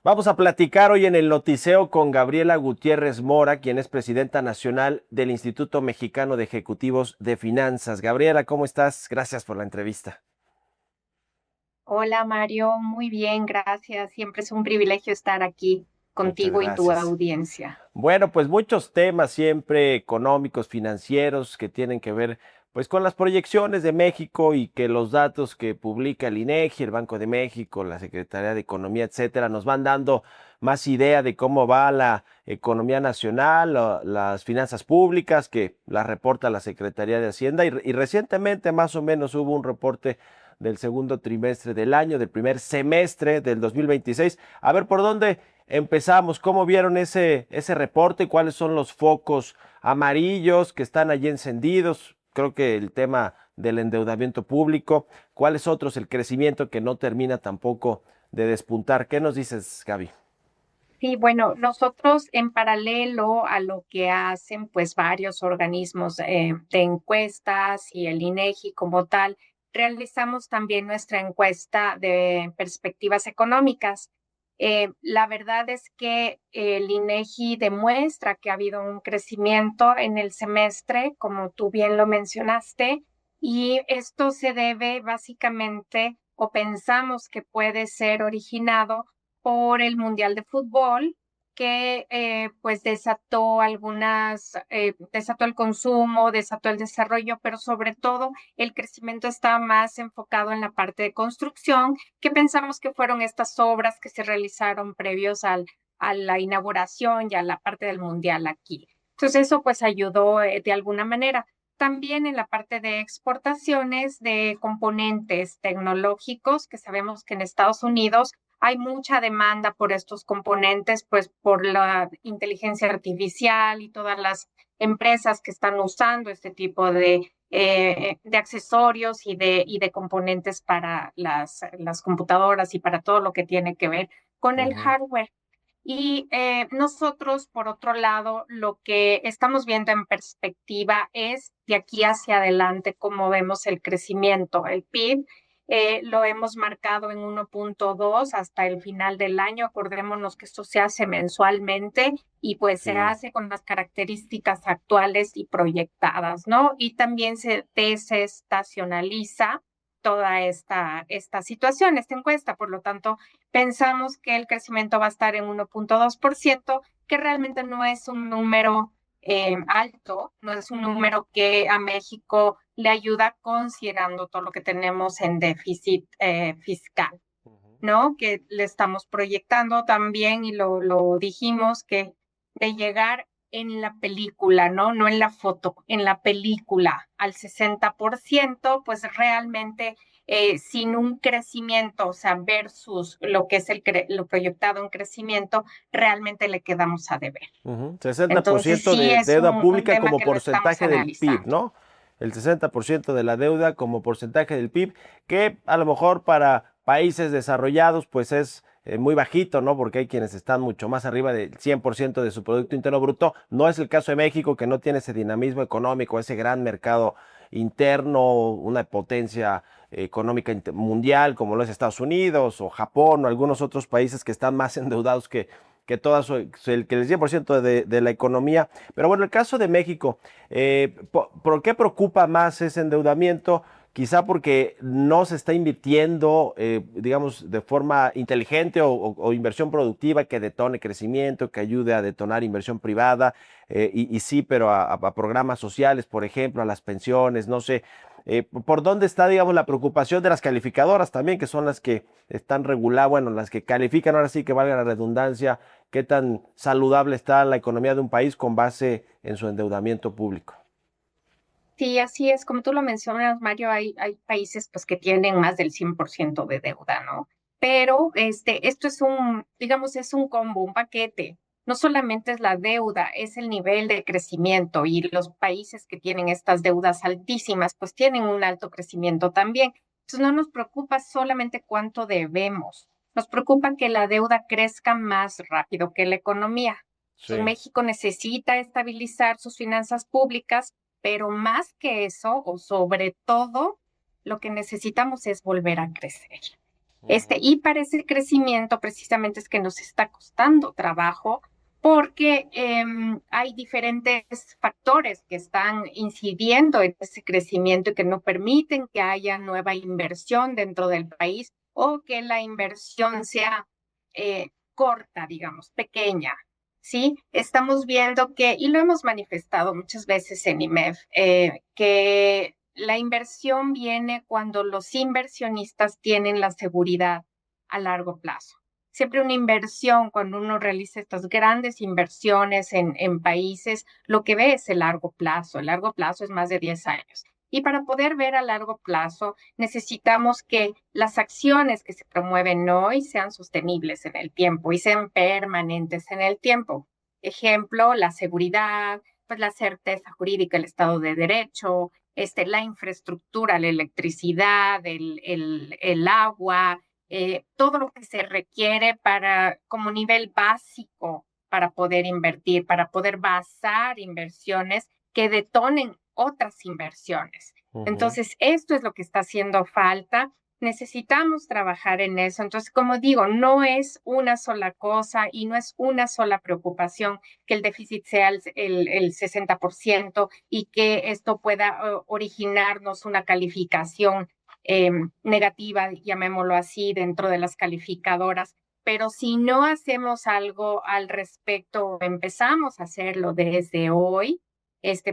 Vamos a platicar hoy en el Noticeo con Gabriela Gutiérrez Mora, quien es presidenta nacional del Instituto Mexicano de Ejecutivos de Finanzas. Gabriela, ¿cómo estás? Gracias por la entrevista. Hola Mario, muy bien, gracias. Siempre es un privilegio estar aquí Muchas contigo y tu gracias. audiencia. Bueno, pues muchos temas siempre económicos, financieros, que tienen que ver pues con las proyecciones de México y que los datos que publica el INEGI, el Banco de México, la Secretaría de Economía, etcétera, nos van dando más idea de cómo va la economía nacional, las finanzas públicas, que las reporta la Secretaría de Hacienda y recientemente más o menos hubo un reporte del segundo trimestre del año, del primer semestre del 2026. A ver, ¿por dónde empezamos? ¿Cómo vieron ese reporte? ¿Cuáles son los focos amarillos que están allí encendidos? Creo que el tema del endeudamiento público. ¿Cuáles otros? El crecimiento que no termina tampoco de despuntar. ¿Qué nos dices, Gaby? Sí, bueno, nosotros en paralelo a lo que hacen pues varios organismos de encuestas y el INEGI como tal, realizamos también nuestra encuesta de perspectivas económicas. La verdad es que el INEGI demuestra que ha habido un crecimiento en el semestre, como tú bien lo mencionaste, y esto se debe básicamente, o pensamos que puede ser originado por el Mundial de Fútbol, que pues desató el consumo, desató el desarrollo, pero sobre todo el crecimiento está más enfocado en la parte de construcción, que pensamos que fueron estas obras que se realizaron previos a la inauguración y a la parte del Mundial aquí. Entonces eso pues ayudó de alguna manera. También en la parte de exportaciones de componentes tecnológicos, que sabemos que en Estados Unidos hay mucha demanda por estos componentes, pues por la inteligencia artificial y todas las empresas que están usando este tipo de accesorios y de componentes para las computadoras y para todo lo que tiene que ver con el Ujú. hardware. Y nosotros, por otro lado, lo que estamos viendo en perspectiva es de aquí hacia adelante cómo vemos el crecimiento. El PIB lo hemos marcado en 1.2 hasta el final del año. Acordémonos que esto se hace mensualmente y pues se Sí. hace con las características actuales y proyectadas, ¿no? Y también se desestacionaliza toda esta situación, esta encuesta. Por lo tanto, pensamos que el crecimiento va a estar en 1.2%, que realmente no es un número alto, no es un número que a México le ayuda considerando todo lo que tenemos en déficit fiscal, Ujú. ¿no? Que le estamos proyectando también, y lo dijimos, que de llegar en la película, ¿no? No en la foto, en la película al 60%, pues realmente sin un crecimiento, o sea, versus lo que es lo proyectado en crecimiento, realmente le quedamos a deber. Ujú. Entonces 60% sí de es deuda un pública tema como que lo estamos porcentaje del PIB, analizando. ¿no? El 60% de la deuda como porcentaje del PIB, que a lo mejor para países desarrollados pues es muy bajito, ¿no? Porque hay quienes están mucho más arriba del 100% de su Producto Interno Bruto. No es el caso de México, que no tiene ese dinamismo económico, ese gran mercado interno, una potencia económica mundial como lo es Estados Unidos o Japón o algunos otros países que están más endeudados que toda que el 100% de la economía. Pero bueno, el caso de México, ¿por qué preocupa más ese endeudamiento? Quizá porque no se está invirtiendo, digamos, de forma inteligente o inversión productiva que detone crecimiento, que ayude a detonar inversión privada, y sí, pero a programas sociales, por ejemplo, a las pensiones, no sé. ¿Por dónde está, digamos, la preocupación de las calificadoras también, que son las que están reguladas, bueno, las que califican, ahora sí que valga la redundancia, qué tan saludable está la economía de un país con base en su endeudamiento público? Sí, así es. Como tú lo mencionas, Mario, hay países pues que tienen más del 100% de deuda, ¿no? Pero esto es digamos, es un combo, un paquete. No solamente es la deuda, es el nivel de crecimiento, y los países que tienen estas deudas altísimas pues tienen un alto crecimiento también. Entonces no nos preocupa solamente cuánto debemos, nos preocupa que la deuda crezca más rápido que la economía. Entonces Sí. México necesita estabilizar sus finanzas públicas, pero más que eso, o sobre todo, lo que necesitamos es volver a crecer. Ujú. Y para ese crecimiento precisamente es que nos está costando trabajo porque hay diferentes factores que están incidiendo en ese crecimiento y que no permiten que haya nueva inversión dentro del país o que la inversión sea corta, digamos, pequeña. ¿Sí? Estamos viendo que, y lo hemos manifestado muchas veces en IMEF, que la inversión viene cuando los inversionistas tienen la seguridad a largo plazo. Siempre una inversión, cuando uno realiza estas grandes inversiones en países, lo que ve es el largo plazo. El largo plazo es más de 10 años. Y para poder ver a largo plazo, necesitamos que las acciones que se promueven hoy sean sostenibles en el tiempo y sean permanentes en el tiempo. Ejemplo, la seguridad, pues la certeza jurídica, el Estado de Derecho, la infraestructura, la electricidad, el agua, todo lo que se requiere para, como nivel básico para poder invertir, para poder basar inversiones que detonen otras inversiones. Ujú. Entonces, esto es lo que está haciendo falta. Necesitamos trabajar en eso. Entonces, como digo, no es una sola cosa y no es una sola preocupación que el déficit sea el 60% y que esto pueda originarnos una calificación negativa, llamémoslo así, dentro de las calificadoras. Pero si no hacemos algo al respecto, empezamos a hacerlo desde hoy,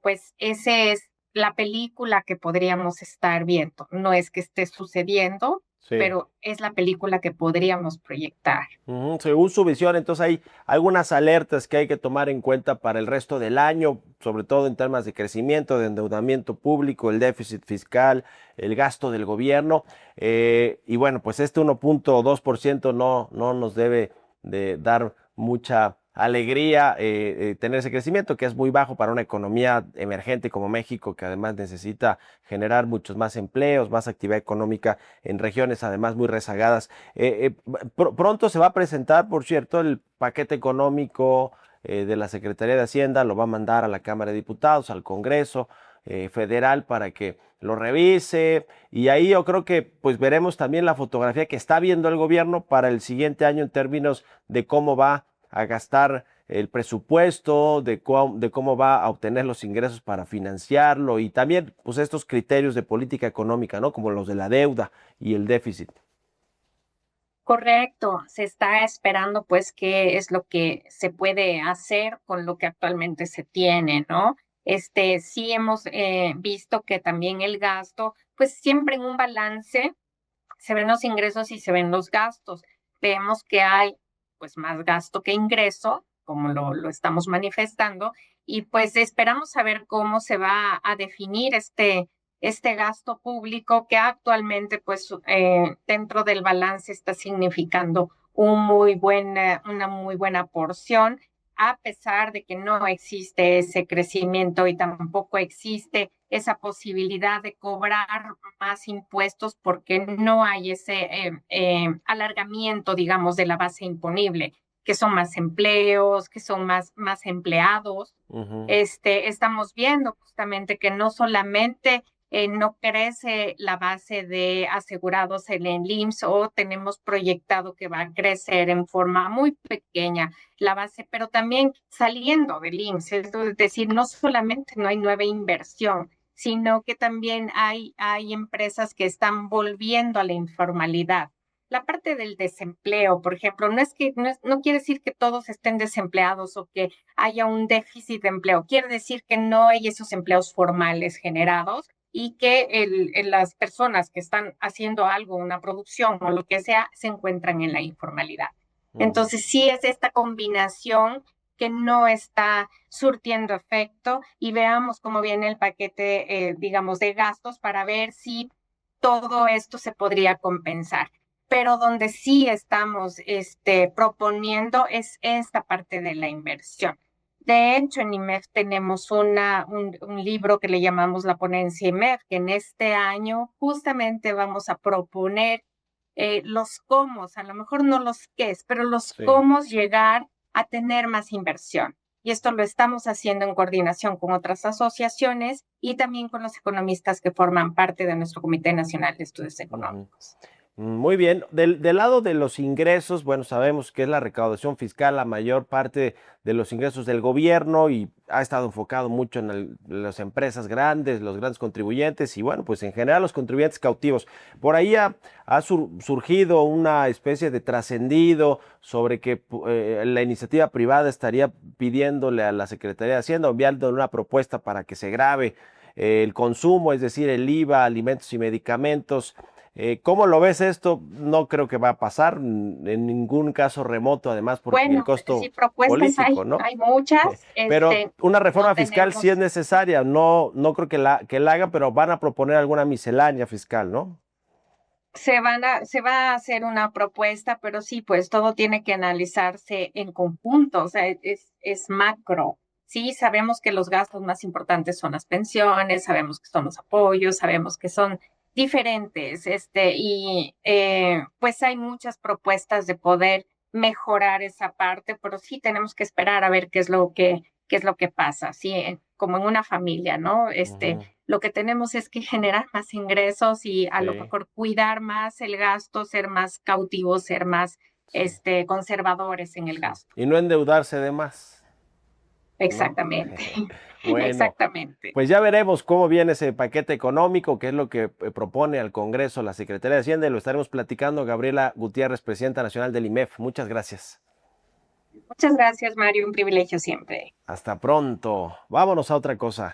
pues esa es la película que podríamos estar viendo. No es que esté sucediendo, Sí. pero es la película que podríamos proyectar. Ujú. Según su visión, entonces hay algunas alertas que hay que tomar en cuenta para el resto del año, sobre todo en temas de crecimiento, de endeudamiento público, el déficit fiscal, el gasto del gobierno. Y bueno, pues este 1.2% no nos debe de dar mucha alegría tener ese crecimiento, que es muy bajo para una economía emergente como México, que además necesita generar muchos más empleos, más actividad económica en regiones además muy rezagadas. Pronto se va a presentar, por cierto, el paquete económico de la Secretaría de Hacienda, lo va a mandar a la Cámara de Diputados, al Congreso Federal para que lo revise y ahí yo creo que pues veremos también la fotografía que está viendo el gobierno para el siguiente año en términos de cómo va a gastar el presupuesto, de cómo va a obtener los ingresos para financiarlo y también pues estos criterios de política económica, ¿no? Como los de la deuda y el déficit. Correcto, se está esperando pues qué es lo que se puede hacer con lo que actualmente se tiene, ¿no? Sí hemos visto que también el gasto, pues siempre en un balance se ven los ingresos y se ven los gastos. Vemos que hay pues más gasto que ingreso, como lo estamos manifestando, y pues esperamos saber cómo se va a definir este gasto público que actualmente pues dentro del balance está significando una muy buena porción, a pesar de que no existe ese crecimiento y tampoco existe esa posibilidad de cobrar más impuestos porque no hay ese alargamiento, digamos, de la base imponible, que son más empleos, que son más empleados. Ujú. Estamos viendo justamente que no solamente no crece la base de asegurados en el IMSS o tenemos proyectado que va a crecer en forma muy pequeña la base, pero también saliendo del IMSS, es decir, no solamente no hay nueva inversión, sino que también hay empresas que están volviendo a la informalidad. La parte del desempleo, por ejemplo, no quiere decir que todos estén desempleados o que haya un déficit de empleo. Quiere decir que no hay esos empleos formales generados y que las personas que están haciendo algo, una producción o lo que sea, se encuentran en la informalidad. Ujú. Entonces, sí es esta combinación que no está surtiendo efecto y veamos cómo viene el paquete, digamos, de gastos para ver si todo esto se podría compensar. Pero donde sí estamos proponiendo es esta parte de la inversión. De hecho, en IMEF tenemos un libro que le llamamos la ponencia IMEF, que en este año justamente vamos a proponer los cómo, a lo mejor no los qué, pero los Sí. cómo llegar a tener más inversión. Y esto lo estamos haciendo en coordinación con otras asociaciones y también con los economistas que forman parte de nuestro Comité Nacional de Estudios Ujú. Económicos. Muy bien. Del lado de los ingresos, bueno, sabemos que es la recaudación fiscal la mayor parte de los ingresos del gobierno y ha estado enfocado mucho en las empresas grandes, los grandes contribuyentes y bueno, pues en general los contribuyentes cautivos. Por ahí ha surgido una especie de trascendido sobre que la iniciativa privada estaría pidiéndole a la Secretaría de Hacienda, enviando una propuesta para que se grave el consumo, es decir, el IVA, alimentos y medicamentos. ¿Cómo lo ves esto? No creo que va a pasar en ningún caso remoto, además, porque el Bueno, sí, costo propuestas político, ¿no? hay muchas, Pero una no reforma fiscal sí es tenemos. necesaria. No, no creo que la hagan, pero van a proponer alguna miscelánea fiscal, ¿no? Se va a hacer una propuesta, pero sí, pues todo tiene que analizarse en conjunto, o sea, es macro. Sí, sabemos que los gastos más importantes son las pensiones, sabemos que son los apoyos, sabemos que son diferentes, pues hay muchas propuestas de poder mejorar esa parte, pero sí tenemos que esperar a ver qué es lo que pasa, sí, como en una familia, ¿no? Ujú, Lo que tenemos es que generar más ingresos y a lo sí, mejor cuidar más el gasto, ser más cautivos, ser más sí, conservadores en el sí. gasto. Y no endeudarse de más, ¿no? Exactamente, Bueno, exactamente. pues ya veremos cómo viene ese paquete económico, qué es lo que propone al Congreso la Secretaría de Hacienda y lo estaremos platicando. Gabriela Gutiérrez, presidenta nacional del IMEF. Muchas gracias. Muchas gracias, Mario, un privilegio siempre. Hasta pronto. Vámonos a otra cosa.